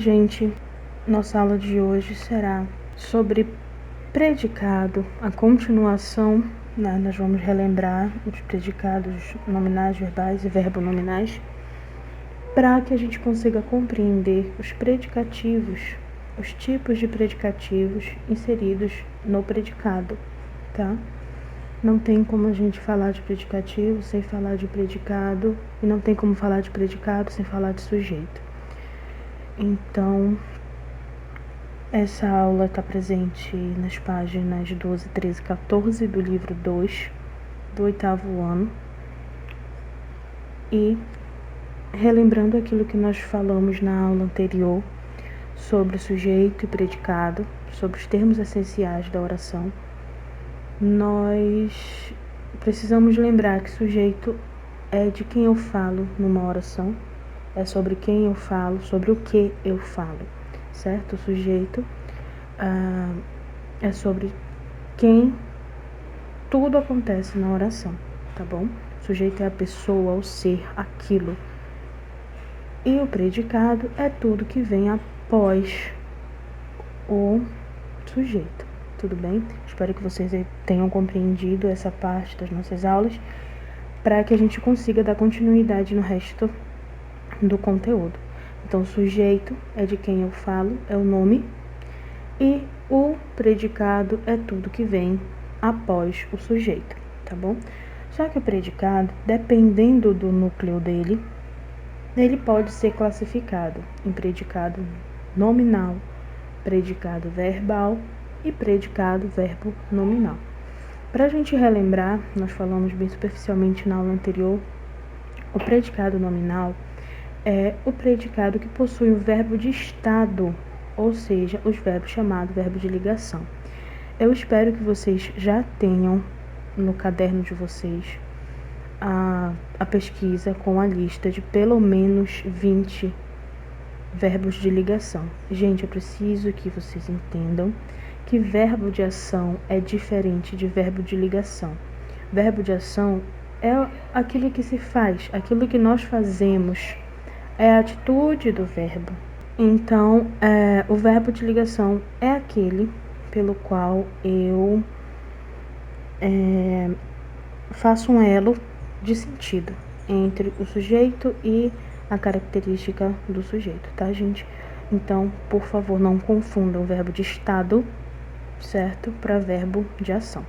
gente, nossa aula de hoje será sobre predicado, a continuação, nós vamos relembrar os predicados nominais, verbais e verbonominais, para que a gente consiga compreender os predicativos, os tipos de predicativos inseridos no predicado, tá? Não tem como a gente falar de predicativo sem falar de predicado, e não tem como falar de predicado sem falar de sujeito. Então, essa aula está presente nas páginas 12, 13 e 14 do livro 2, do 8º ano. E, relembrando aquilo que nós falamos na aula anterior, sobre sujeito e predicado, sobre os termos essenciais da oração, nós precisamos lembrar que sujeito é de quem eu falo numa oração, é sobre quem eu falo, sobre o que eu falo, certo? O sujeito é sobre quem tudo acontece na oração, tá bom? O sujeito é a pessoa, o ser, aquilo. E o predicado é tudo que vem após o sujeito, tudo bem? Espero que vocês tenham compreendido essa parte das nossas aulas, para que a gente consiga dar continuidade no resto do conteúdo. Então, o sujeito é de quem eu falo, é o nome, e o predicado é tudo que vem após o sujeito, tá bom? Só que o predicado, dependendo do núcleo dele, ele pode ser classificado em predicado nominal, predicado verbal e predicado verbo nominal. Para a gente relembrar, nós falamos bem superficialmente na aula anterior, o predicado nominal é o predicado que possui o verbo de estado, ou seja, os verbos chamados verbo de ligação. Eu espero que vocês já tenham no caderno de vocês a pesquisa com a lista de pelo menos 20 verbos de ligação. Gente, eu preciso que vocês entendam que verbo de ação é diferente de verbo de ligação. Verbo de ação é aquilo que se faz, aquilo que nós fazemos, é a atitude do verbo. Então, o verbo de ligação é aquele pelo qual eu faço um elo de sentido entre o sujeito e a característica do sujeito, tá, gente? Então, por favor, não confundam o verbo de estado, certo, para verbo de ação.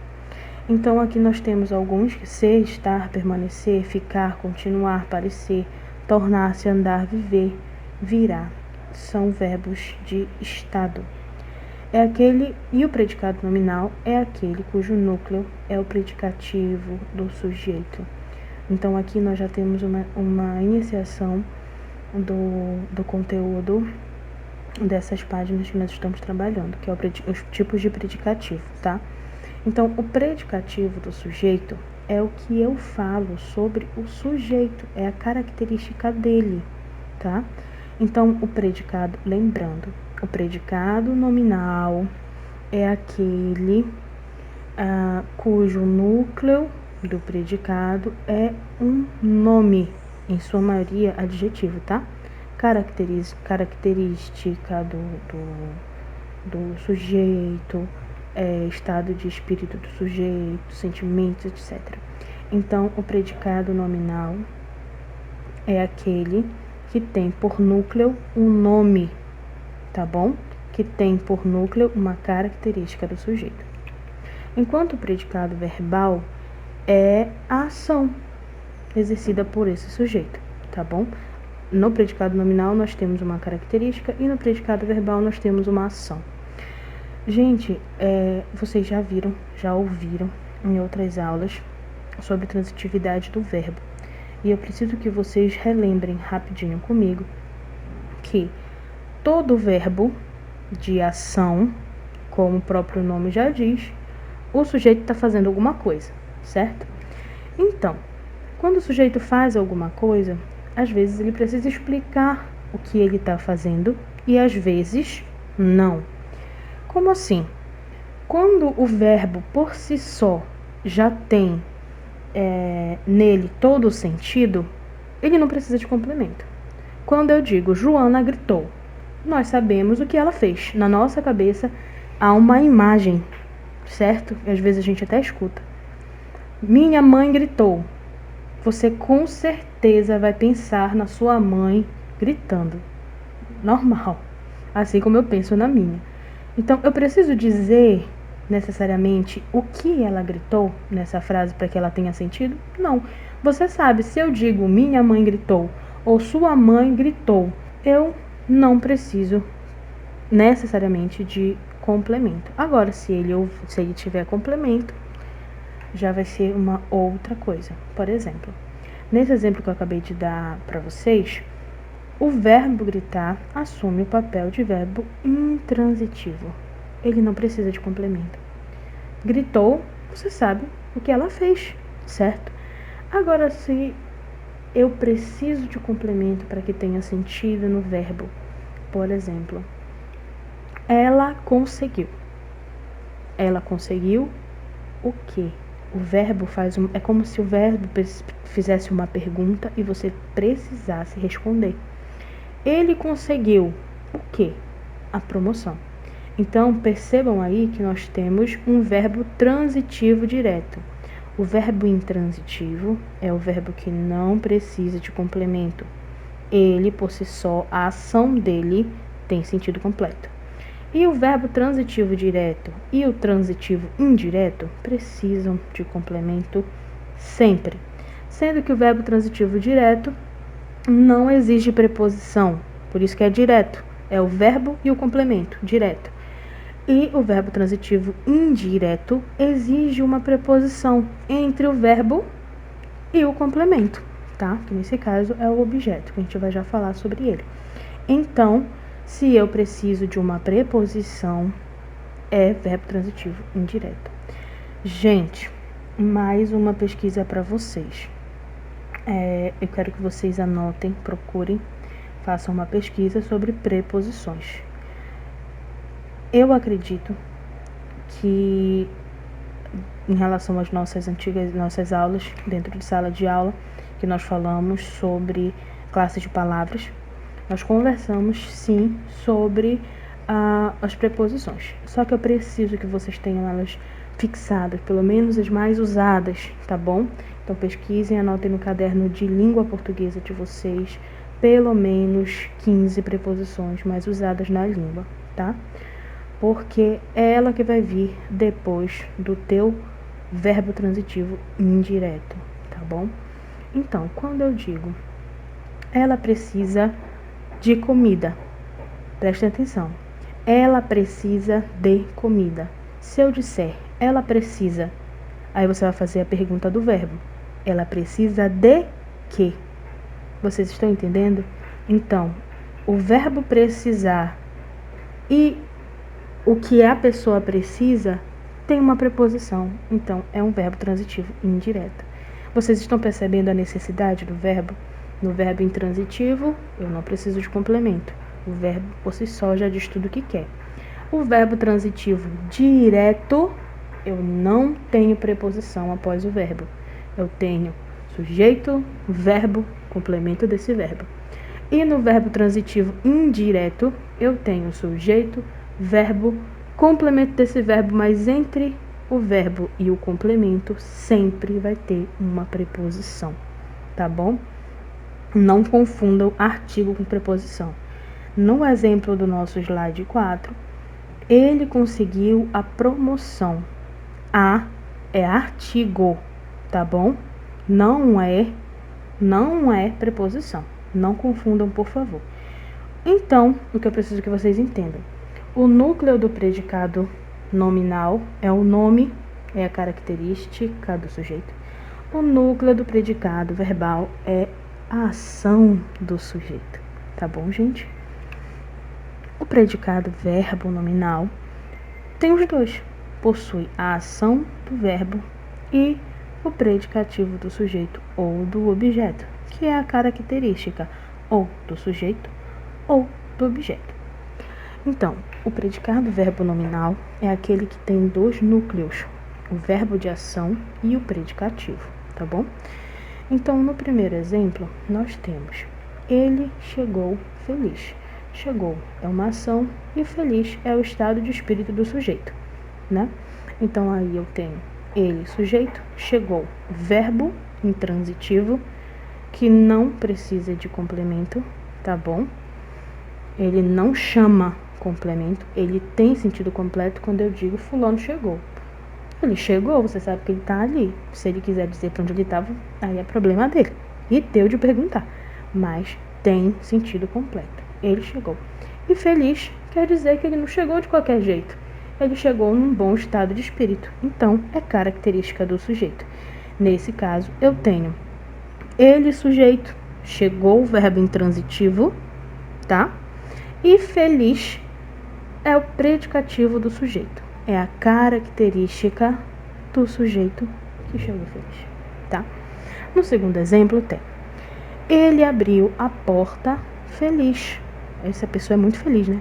Então, aqui nós temos alguns: ser, estar, permanecer, ficar, continuar, parecer, tornar-se, andar, viver, virar. São verbos de estado. E o predicado nominal é aquele cujo núcleo é o predicativo do sujeito. Então, aqui nós já temos uma iniciação do conteúdo dessas páginas que nós estamos trabalhando, que é os tipos de predicativo, tá? Então, o predicativo do sujeito é o que eu falo sobre o sujeito, é a característica dele, tá? Então, o predicado, lembrando, o predicado nominal é aquele cujo núcleo do predicado é um nome, em sua maioria adjetivo, tá? Característica do sujeito, estado de espírito do sujeito, sentimentos, etc. Então, o predicado nominal é aquele que tem por núcleo um nome, tá bom? Que tem por núcleo uma característica do sujeito. Enquanto o predicado verbal é a ação exercida por esse sujeito, tá bom? No predicado nominal nós temos uma característica e no predicado verbal nós temos uma ação. Gente, vocês já ouviram em outras aulas sobre transitividade do verbo. E eu preciso que vocês relembrem rapidinho comigo que todo verbo de ação, como o próprio nome já diz, o sujeito está fazendo alguma coisa, certo? Então, quando o sujeito faz alguma coisa, às vezes ele precisa explicar o que ele está fazendo e às vezes não. Como assim? Quando o verbo por si só já tem nele todo o sentido, ele não precisa de complemento. Quando eu digo Joana gritou, nós sabemos o que ela fez. Na nossa cabeça há uma imagem, certo? E às vezes a gente até escuta. Minha mãe gritou. Você com certeza vai pensar na sua mãe gritando. Normal. Assim como eu penso na minha. Então, eu preciso dizer necessariamente o que ela gritou nessa frase para que ela tenha sentido? Não. Você sabe, se eu digo minha mãe gritou ou sua mãe gritou, eu não preciso necessariamente de complemento. Agora, se ele tiver complemento, já vai ser uma outra coisa. Por exemplo, nesse exemplo que eu acabei de dar para vocês, o verbo gritar assume o papel de verbo intransitivo. Ele não precisa de complemento. Gritou, você sabe o que ela fez, certo? Agora, se eu preciso de complemento para que tenha sentido no verbo, por exemplo, ela conseguiu. Ela conseguiu o quê? O verbo é como se o verbo fizesse uma pergunta e você precisasse responder. Ele conseguiu o quê? A promoção. Então, percebam aí que nós temos um verbo transitivo direto. O verbo intransitivo é o verbo que não precisa de complemento. Ele, por si só, a ação dele tem sentido completo. E o verbo transitivo direto e o transitivo indireto precisam de complemento sempre. Sendo que o verbo transitivo direto não exige preposição, por isso que é direto. É o verbo e o complemento, direto. E o verbo transitivo indireto exige uma preposição entre o verbo e o complemento, tá? Que nesse caso é o objeto, que a gente vai já falar sobre ele. Então, se eu preciso de uma preposição, é verbo transitivo indireto. Gente, mais uma pesquisa para vocês. Eu quero que vocês anotem, procurem, façam uma pesquisa sobre preposições. Eu acredito que, em relação às nossas aulas, dentro de sala de aula, que nós falamos sobre classes de palavras, nós conversamos sim sobre as preposições. Só que eu preciso que vocês tenham elas fixadas, pelo menos as mais usadas, tá bom? Então pesquisem, anotem no caderno de língua portuguesa de vocês pelo menos 15 preposições mais usadas na língua, tá? Porque é ela que vai vir depois do teu verbo transitivo indireto, tá bom? Então, quando eu digo ela precisa de comida, preste atenção, ela precisa de comida. Se eu disser ela precisa, aí você vai fazer a pergunta do verbo. Ela precisa de quê? Vocês estão entendendo? Então, o verbo precisar e o que a pessoa precisa tem uma preposição. Então, é um verbo transitivo indireto. Vocês estão percebendo a necessidade do verbo? No verbo intransitivo, eu não preciso de complemento. O verbo por si só já diz tudo o que quer. O verbo transitivo direto, eu não tenho preposição após o verbo. Eu tenho sujeito, verbo, complemento desse verbo. E no verbo transitivo indireto, eu tenho sujeito, verbo, complemento desse verbo, mas entre o verbo e o complemento sempre vai ter uma preposição, tá bom? Não confundam artigo com preposição. No exemplo do nosso slide 4, ele conseguiu a promoção. A é artigo, tá bom? Não é preposição. Não confundam, por favor. Então, o que eu preciso que vocês entendam. O núcleo do predicado nominal é o nome, é a característica do sujeito. O núcleo do predicado verbal é a ação do sujeito. Tá bom, gente? O predicado verbo nominal tem os dois. Possui a ação do verbo e o predicativo do sujeito ou do objeto, que é a característica ou do sujeito ou do objeto. Então, o predicado verbo nominal é aquele que tem dois núcleos, o verbo de ação e o predicativo, tá bom? Então, no primeiro exemplo, nós temos ele chegou feliz. chegou é uma ação e feliz é o estado de espírito do sujeito, né? Então aí eu tenho ele, sujeito, chegou, verbo intransitivo, que não precisa de complemento, tá bom? Ele não chama complemento, ele tem sentido completo quando eu digo fulano chegou. Ele chegou, você sabe que ele tá ali. Se ele quiser dizer para onde ele estava, aí é problema dele. E deu de perguntar. Mas tem sentido completo. Ele chegou. E feliz quer dizer que ele não chegou de qualquer jeito. Ele chegou num bom estado de espírito. Então, é característica do sujeito. Nesse caso, eu tenho ele, sujeito, chegou, verbo intransitivo, tá? E feliz é o predicativo do sujeito. É a característica do sujeito que chegou feliz, tá? No segundo exemplo tem: ele abriu a porta feliz. Essa pessoa é muito feliz, né?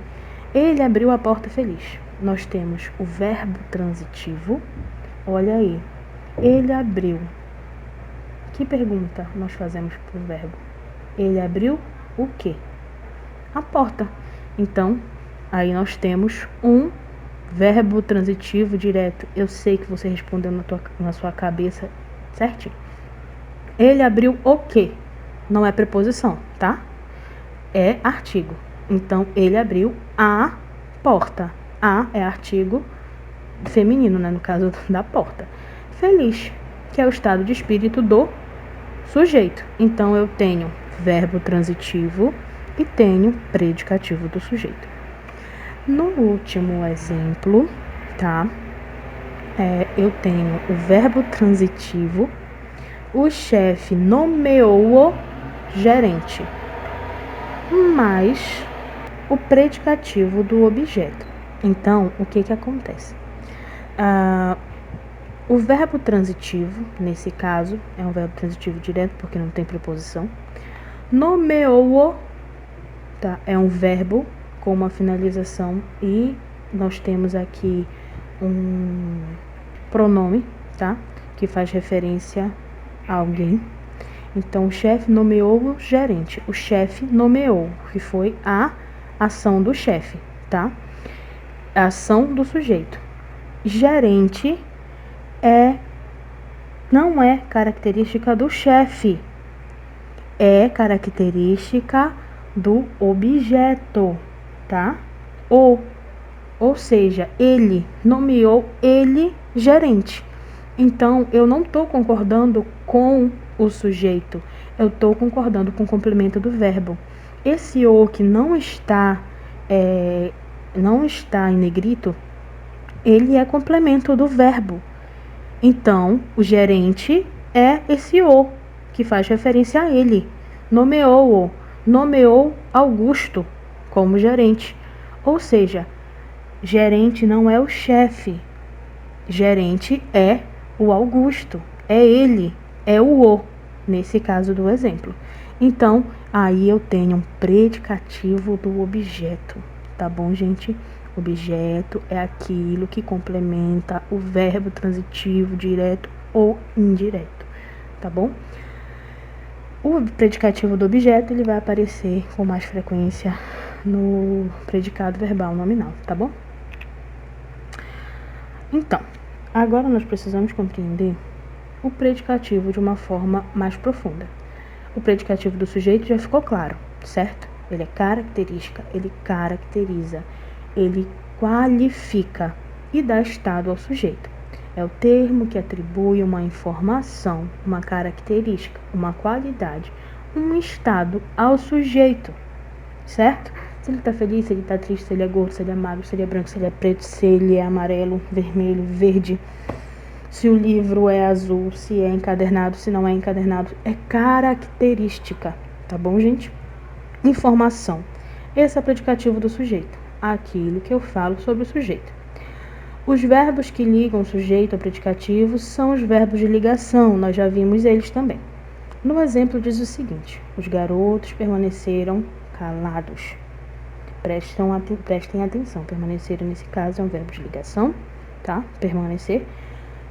Ele abriu a porta feliz. Nós temos o verbo transitivo. Olha aí. Ele abriu. Que pergunta nós fazemos pro verbo? Ele abriu o quê? A porta. Então, aí nós temos um verbo transitivo direto. Eu sei que você respondeu na sua cabeça certinho. Ele abriu o quê? Não é preposição, tá? É artigo. Então, ele abriu a porta. A é artigo feminino, né? No caso da porta. Feliz, que é o estado de espírito do sujeito. Então, eu tenho verbo transitivo e tenho predicativo do sujeito. No último exemplo, tá? Eu tenho o verbo transitivo. O chefe nomeou o gerente, mais o predicativo do objeto. Então, o que acontece? O verbo transitivo, nesse caso, é um verbo transitivo direto, porque não tem preposição. Nomeou, tá? É um verbo com uma finalização e nós temos aqui um pronome, tá? Que faz referência a alguém. Então, o chefe nomeou o gerente. O chefe nomeou, que foi a ação do chefe, tá? A ação do sujeito. Gerente não é característica do chefe, é característica do objeto, tá? Ou seja, ele nomeou ele gerente. Então, eu não estou concordando com o sujeito, eu estou concordando com o complemento do verbo. Esse o que não está em negrito, ele é complemento do verbo. Então, o gerente é esse o que faz referência a ele. Nomeou Augusto como gerente. Ou seja, gerente não é o chefe. Gerente é o Augusto. É ele. É o nesse caso do exemplo. Então, aí eu tenho um predicativo do objeto. Tá bom, gente? Objeto é aquilo que complementa o verbo transitivo direto ou indireto, tá bom? O predicativo do objeto, ele vai aparecer com mais frequência no predicado verbal nominal, tá bom? Então, agora nós precisamos compreender o predicativo de uma forma mais profunda. O predicativo do sujeito já ficou claro, certo? Ele é característica, ele caracteriza, ele qualifica e dá estado ao sujeito. É o termo que atribui uma informação, uma característica, uma qualidade, um estado ao sujeito, certo? Se ele está feliz, se ele está triste, se ele é gordo, se ele é magro, se ele é branco, se ele é preto, se ele é amarelo, vermelho, verde, se o livro é azul, se é encadernado, se não é encadernado, é característica, tá bom, gente? Informação. Esse é o predicativo do sujeito, aquilo que eu falo sobre o sujeito. Os verbos que ligam o sujeito ao predicativo são os verbos de ligação, nós já vimos eles também. No exemplo diz o seguinte: os garotos permaneceram calados. Prestem atenção, permaneceram nesse caso é um verbo de ligação, tá? Permanecer.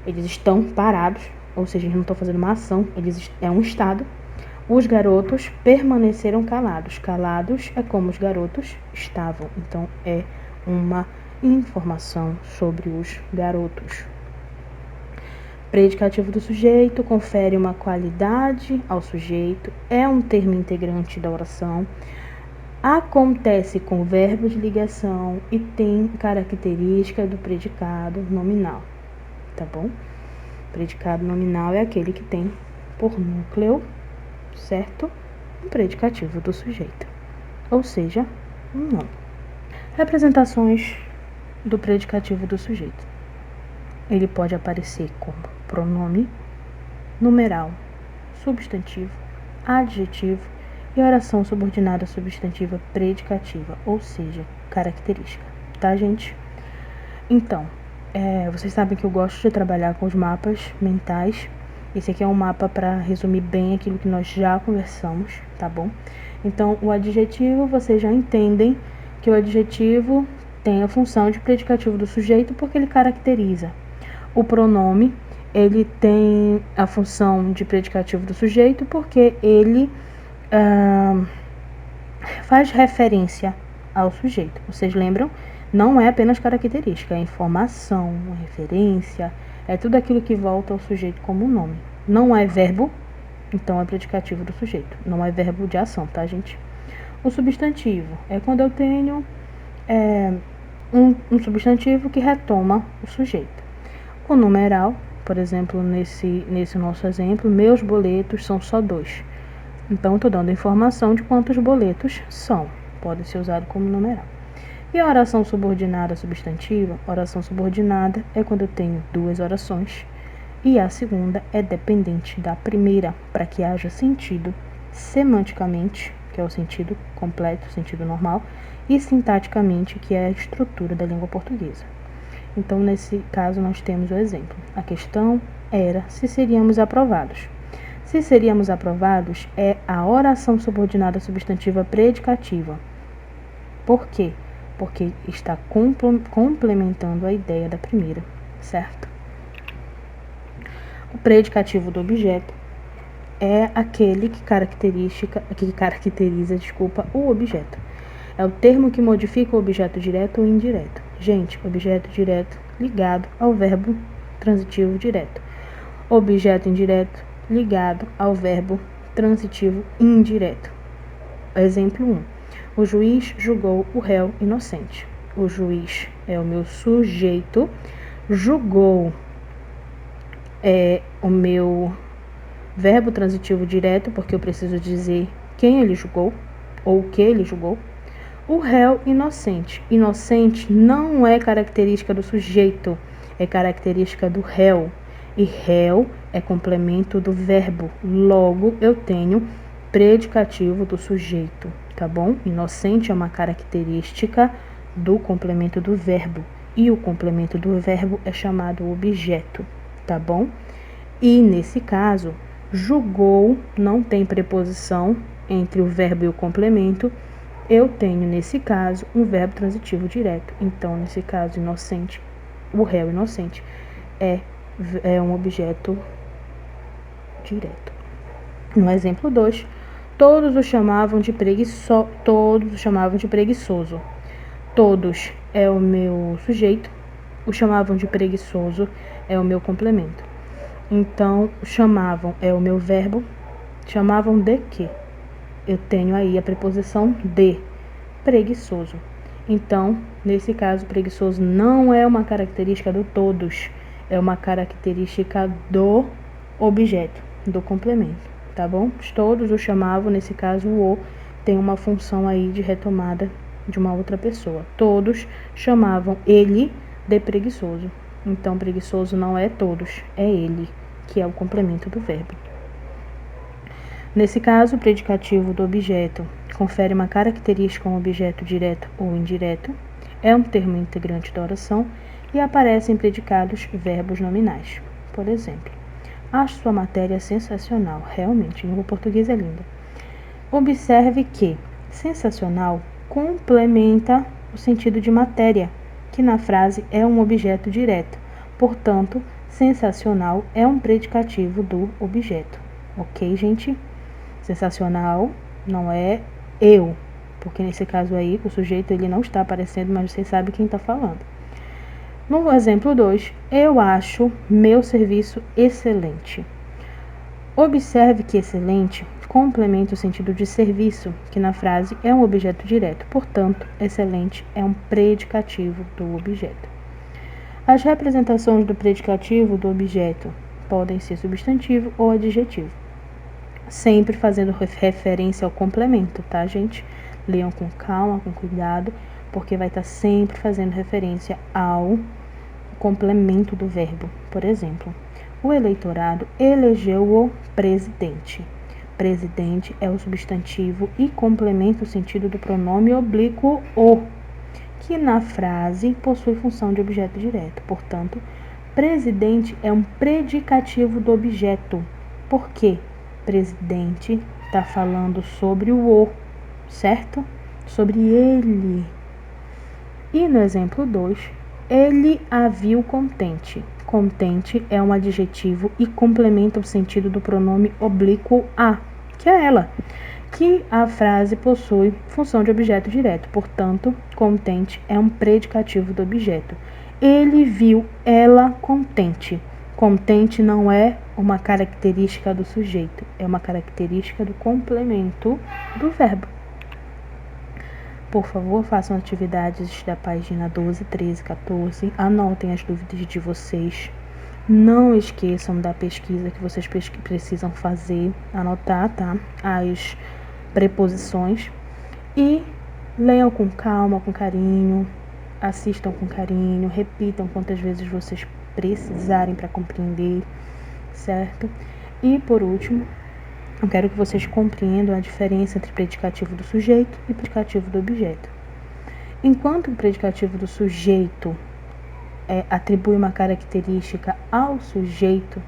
Eles estão parados, ou seja, eles não estão fazendo uma ação, é um estado. Os garotos permaneceram calados. Calados é como os garotos estavam. Então, é uma informação sobre os garotos. Predicativo do sujeito confere uma qualidade ao sujeito, é um termo integrante da oração, acontece com verbo de ligação e tem característica do predicado nominal, tá bom? Predicado nominal é aquele que tem por núcleo, certo? Um predicativo do sujeito, ou seja, um nome. Representações do predicativo do sujeito. Ele pode aparecer como pronome, numeral, substantivo, adjetivo e oração subordinada substantiva predicativa, ou seja, característica, tá, gente? Então, vocês sabem que eu gosto de trabalhar com os mapas mentais. Esse aqui é um mapa para resumir bem aquilo que nós já conversamos, tá bom? Então, o adjetivo, vocês já entendem que o adjetivo tem a função de predicativo do sujeito porque ele caracteriza. O pronome, ele tem a função de predicativo do sujeito porque ele faz referência ao sujeito. Vocês lembram? Não é apenas característica, é informação, referência, é tudo aquilo que volta ao sujeito como nome. Não é verbo, então é predicativo do sujeito. Não é verbo de ação, tá, gente? O substantivo é quando eu tenho um substantivo que retoma o sujeito. O numeral, por exemplo, nesse nosso exemplo, meus boletos são só 2. Então, estou dando informação de quantos boletos são. Pode ser usado como numeral. E a oração subordinada substantiva? Oração subordinada é quando eu tenho 2 orações e a segunda é dependente da primeira para que haja sentido semanticamente, que é o sentido completo, o sentido normal, e sintaticamente, que é a estrutura da língua portuguesa. Então, nesse caso, nós temos o exemplo. A questão era se seríamos aprovados. Se seríamos aprovados é a oração subordinada substantiva predicativa. Por quê? Porque está complementando a ideia da primeira, certo? O predicativo do objeto é aquele que caracteriza o objeto. É o termo que modifica o objeto direto ou indireto. Gente, objeto direto ligado ao verbo transitivo direto. Objeto indireto ligado ao verbo transitivo indireto. Exemplo 1. O juiz julgou o réu inocente. O juiz é o meu sujeito. Julgou é o meu verbo transitivo direto, porque eu preciso dizer quem ele julgou ou o que ele julgou. O réu inocente. Inocente não é característica do sujeito, é característica do réu. E réu é complemento do verbo. Logo, eu tenho predicativo do sujeito, tá bom? Inocente é uma característica do complemento do verbo. E o complemento do verbo é chamado objeto, tá bom? E nesse caso, julgou não tem preposição entre o verbo e o complemento. Eu tenho, nesse caso, um verbo transitivo direto. Então, nesse caso, inocente, o réu inocente é um objeto direto. No exemplo 2, todos o chamavam de preguiçoso. Todos é o meu sujeito, o chamavam de preguiçoso é o meu complemento. Então, chamavam é o meu verbo, chamavam de quê? Eu tenho aí a preposição de, preguiçoso. Então, nesse caso, preguiçoso não é uma característica do todos, é uma característica do objeto, do complemento, tá bom? Todos o chamavam, nesse caso, o tem uma função aí de retomada de uma outra pessoa. Todos chamavam ele de preguiçoso. Então, preguiçoso não é todos, é ele, que é o complemento do verbo. Nesse caso, o predicativo do objeto confere uma característica a um objeto direto ou indireto, é um termo integrante da oração e aparece em predicados verbos nominais. Por exemplo, acho sua matéria sensacional. Realmente, língua portuguesa é linda. Observe que sensacional complementa o sentido de matéria, que na frase é um objeto direto. Portanto, sensacional é um predicativo do objeto. Ok, gente? sensacional, não é eu, porque nesse caso aí o sujeito ele não está aparecendo, mas você sabe quem está falando. No exemplo 2, eu acho meu serviço excelente. Observe que excelente complementa o sentido de serviço, que na frase é um objeto direto, portanto, excelente é um predicativo do objeto. As representações do predicativo do objeto podem ser substantivo ou adjetivo, sempre fazendo referência ao complemento, tá, gente? Leiam com calma, com cuidado, porque vai estar sempre fazendo referência ao complemento do verbo. Por exemplo, o eleitorado elegeu o presidente. Presidente é o substantivo e complementa o sentido do pronome oblíquo o, que na frase possui função de objeto direto. Portanto, presidente é um predicativo do objeto. Por quê? Presidente está falando sobre o, certo? Sobre ele. E no exemplo 2, ele a viu contente. Contente é um adjetivo e complementa o sentido do pronome oblíquo a, que é ela, que a frase possui função de objeto direto. Portanto, contente é um predicativo do objeto. Ele viu ela contente. Contente não é uma característica do sujeito, é uma característica do complemento do verbo. Por favor, façam atividades da página 12, 13, 14. Anotem as dúvidas de vocês. Não esqueçam da pesquisa que vocês precisam fazer, anotar, tá? As preposições. E leiam com calma, com carinho, assistam com carinho, repitam quantas vezes vocês precisarem para compreender, certo? E por último, eu quero que vocês compreendam a diferença entre predicativo do sujeito e predicativo do objeto. Enquanto o predicativo do sujeito atribui uma característica ao sujeito,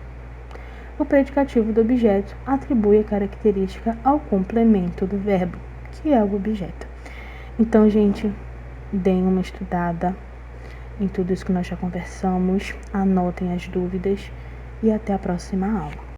o predicativo do objeto atribui a característica ao complemento do verbo, que é o objeto. Então, gente, deem uma estudada em tudo isso que nós já conversamos, anotem as dúvidas e até a próxima aula.